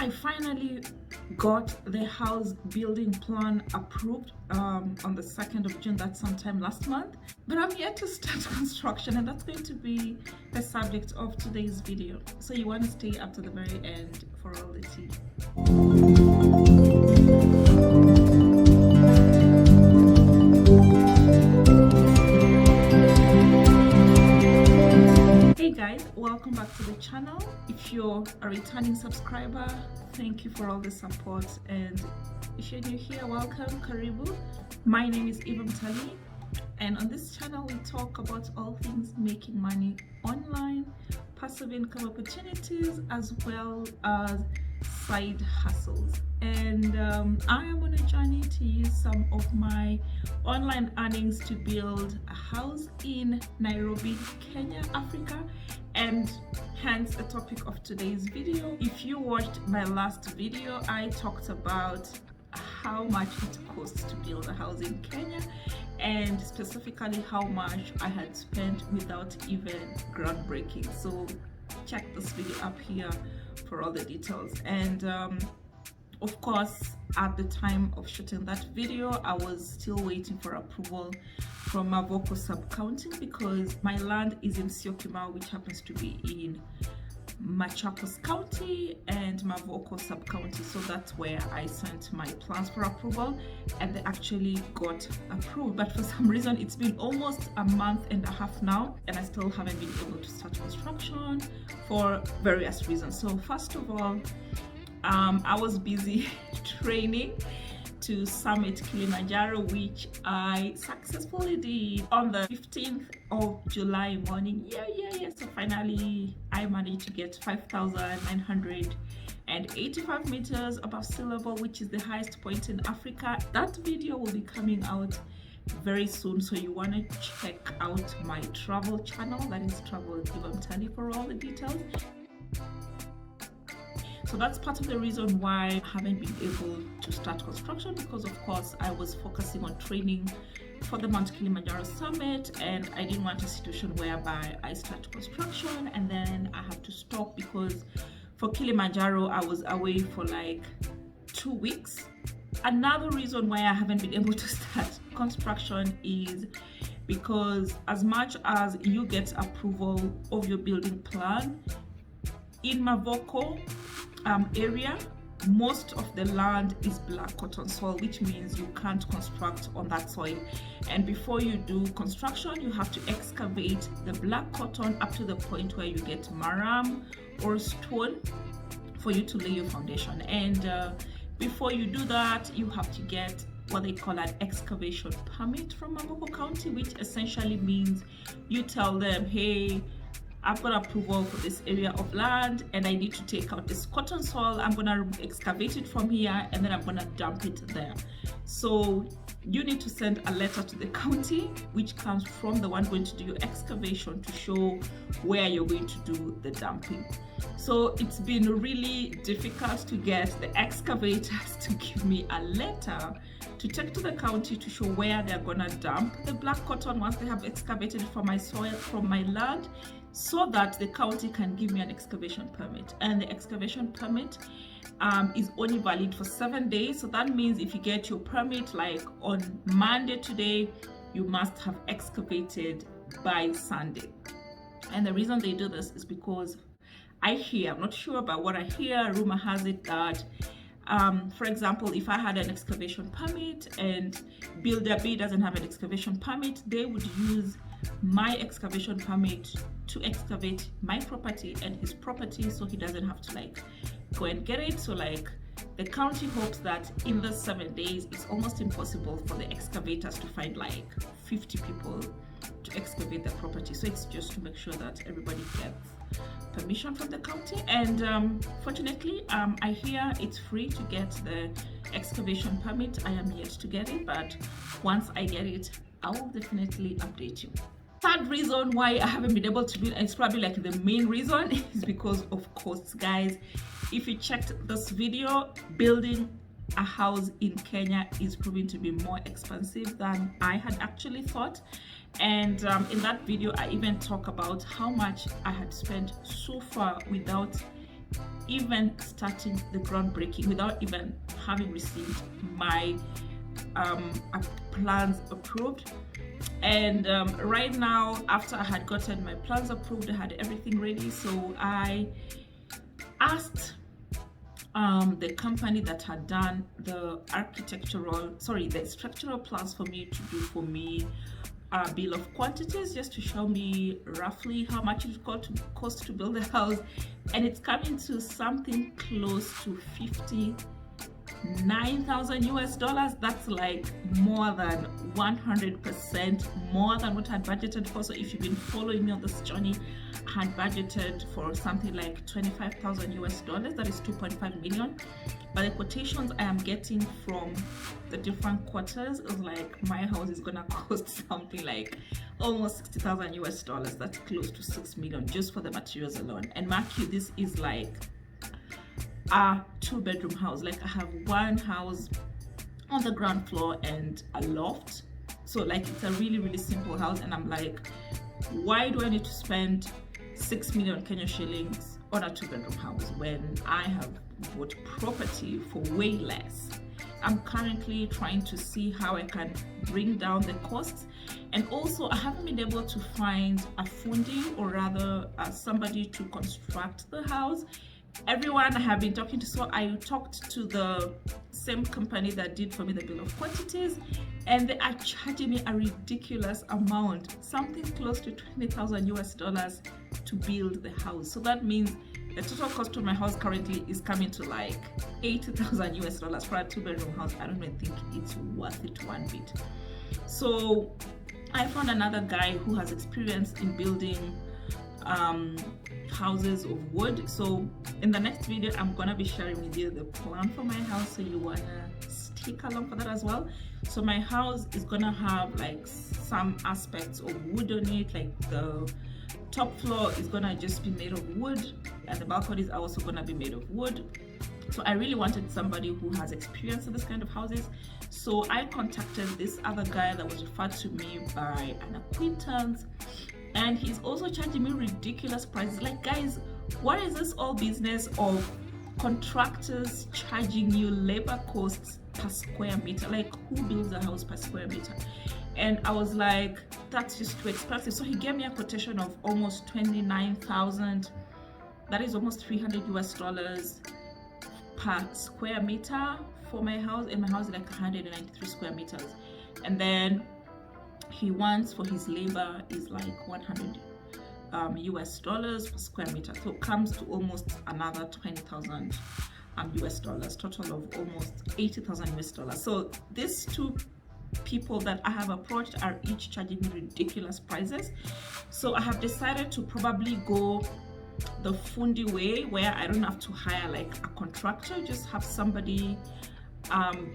I finally got the house building plan approved on the 2nd of June, that's sometime last month, but I'm yet to start construction, and that's going to be the subject of today's video. So you want to stay up to the very end for all the tea. Hey guys, welcome back to the channel. If you're a returning subscriber, thank you for all the support, and if you're new here, welcome, karibu. My name is Mtalii, and on this channel we talk about all things making money online, passive income opportunities, as well as side hustles. And I am on a journey to use some of my online earnings to build a house in Nairobi, Kenya, Africa, and hence the topic of today's video. If you watched my last video, I talked about how much it costs to build a house in Kenya, and specifically how much I had spent without even groundbreaking. So check this video up here for all the details. And of course, at the time of shooting that video, I was still waiting for approval from Mavoko sub-county, because my land is in Syokimau, which happens to be in Machakos County and Mavoko sub-county. So that's where I sent my plans for approval, and they actually got approved. But for some reason, it's been almost a month and a half now, and I still haven't been able to start construction for various reasons. So first of all, I was busy training to summit Kilimanjaro, which I successfully did on the 15th of July morning. Yeah. So finally I managed to get 5,985 meters above sea level, which is the highest point in Africa. That video will be coming out very soon, so you want to check out my travel channel, that is Travel with Mtalii, for all the details. So that's part of the reason why I haven't been able to start construction, because of course I was focusing on training for the Mount Kilimanjaro summit, and I didn't want a situation whereby I start construction and then I have to stop, because for Kilimanjaro I was away for like 2 weeks. Another reason why I haven't been able to start construction is because as much as you get approval of your building plan in Mavoko area, most of the land is black cotton soil, which means you can't construct on that soil. And before you do construction, you have to excavate the black cotton up to the point where you get maram or stone for you to lay your foundation. And before you do that, you have to get what they call an excavation permit from Mavoko County, which essentially means you tell them, hey, I've got approval for this area of land and I need to take out this cotton soil. I'm gonna excavate it from here and then I'm gonna dump it there. So you need to send a letter to the county, which comes from the one going to do your excavation, to show where you're going to do the dumping. So it's been really difficult to get the excavators to give me a letter to take to the county to show where they're gonna dump the black cotton once they have excavated from my soil, from my land, so that the county can give me an excavation permit. And the excavation permit is only valid for 7 days. So that means if you get your permit like on Monday today, you must have excavated by Sunday. And the reason they do this is because I hear, I'm not sure, but what I hear, rumor has it that for example, if I had an excavation permit and Builder B doesn't have an excavation permit, they would use my excavation permit to excavate my property and his property, so he doesn't have to like go and get it. So like the county hopes that in the 7 days, it's almost impossible for the excavators to find like 50 people to excavate the property. So it's just to make sure that everybody gets permission from the county. And fortunately, I hear it's free to get the excavation permit. I am yet to get it, but once I get it, I will definitely update you. Third reason why I haven't been able to build, and it's probably like the main reason, is because of costs, guys. If you checked this video, building a house in Kenya is proving to be more expensive than I had actually thought. And in that video, I even talk about how much I had spent so far without even starting the groundbreaking, without even having received my plans approved. And right now, after I had gotten my plans approved, I had everything ready, so I asked the company that had done the structural plans for me to do for me a bill of quantities, just to show me roughly how much it would cost to build the house. And it's coming to something close to 59,000 US dollars. That's like more than 100% more than what I had budgeted for. So if you've been following me on this journey, I had budgeted for something like 25,000 US dollars, that is 2.5 million. But the quotations I am getting from the different quarters is like my house is gonna cost something like almost 60,000 US dollars. That's close to 6 million just for the materials alone. And mark you, this is like a 2-bedroom house. Like, I have one house on the ground floor and a loft, so like it's a really simple house. And I'm like, why do I need to spend 6 million Kenya shillings on a 2-bedroom house when I have bought property for way less? I'm currently trying to see how I can bring down the costs, and also I haven't been able to find a fundi, or rather somebody to construct the house. Everyone I have been talking to, so I talked to the same company that did for me the bill of quantities, and they are charging me a ridiculous amount, something close to 20,000 US dollars to build the house. So that means the total cost of my house currently is coming to like 80,000 US dollars for a 2-bedroom house. I don't even think it's worth it one bit. So I found another guy who has experience in building houses of wood. So in the next video, I'm gonna be sharing with you the plan for my house, so you wanna stick along for that as well. So my house is gonna have like some aspects of wood on it, like the top floor is gonna just be made of wood, and the balconies are also gonna be made of wood. So I really wanted somebody who has experience in this kind of houses. So I contacted this other guy that was referred to me by an acquaintance, and he's also charging me ridiculous prices. Like, guys, what is this all business of contractors charging you labor costs per square meter? Like, who builds a house per square meter? And I was like, that's just too expensive. So he gave me a quotation of almost 29,000. That is almost 300 US dollars per square meter for my house, and my house is like 193 square meters. And then he wants for his labor is like 100 US dollars per square meter, so it comes to almost another 20,000 US dollars, total of almost 80,000 US dollars. So these two people that I have approached are each charging me ridiculous prices. So I have decided to probably go the fundi way, where I don't have to hire like a contractor, just have somebody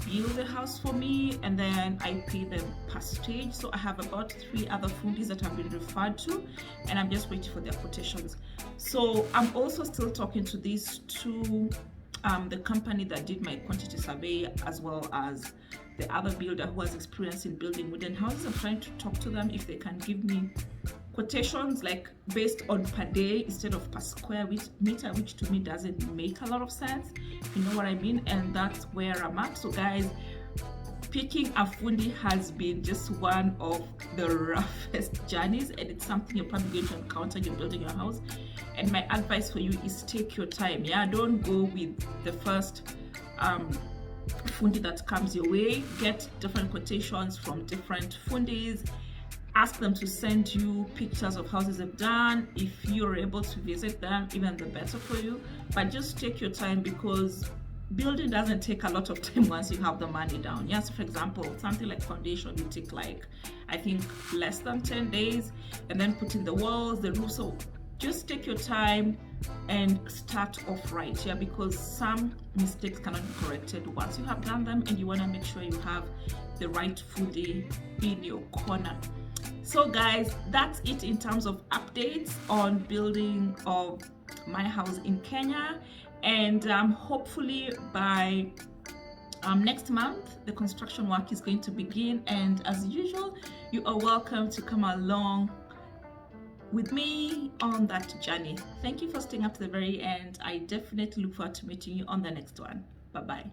build the house for me, and then I pay them per stage. So I have about 3 other fundis that have been referred to, and I'm just waiting for their quotations. So I'm also still talking to these two, the company that did my quantity survey, as well as the other builder who has experience in building wooden houses. I'm trying to talk to them if they can give me quotations like based on per day instead of per square meter, which to me doesn't make a lot of sense, if you know what I mean. And that's where I'm at. So guys, picking a fundi has been just one of the roughest journeys, and it's something you're probably going to encounter when you're building your house. And my advice for you is take your time. Yeah, don't go with the first fundi that comes your way. Get different quotations from different fundis. Ask them to send you pictures of houses they've done. If you're able to visit them, even the better for you. But just take your time, because building doesn't take a lot of time once you have the money down. Yes, for example, something like foundation will take like, I think, less than 10 days, and then putting the walls, the roof. So just take your time and start off right, yeah, because some mistakes cannot be corrected once you have done them, and you want to make sure you have the right fundi in your corner. So guys, that's it in terms of updates on building of my house in Kenya. And hopefully by next month the construction work is going to begin, and as usual, you are welcome to come along with me on that journey. Thank you for staying up to the very end. I definitely look forward to meeting you on the next one. Bye bye.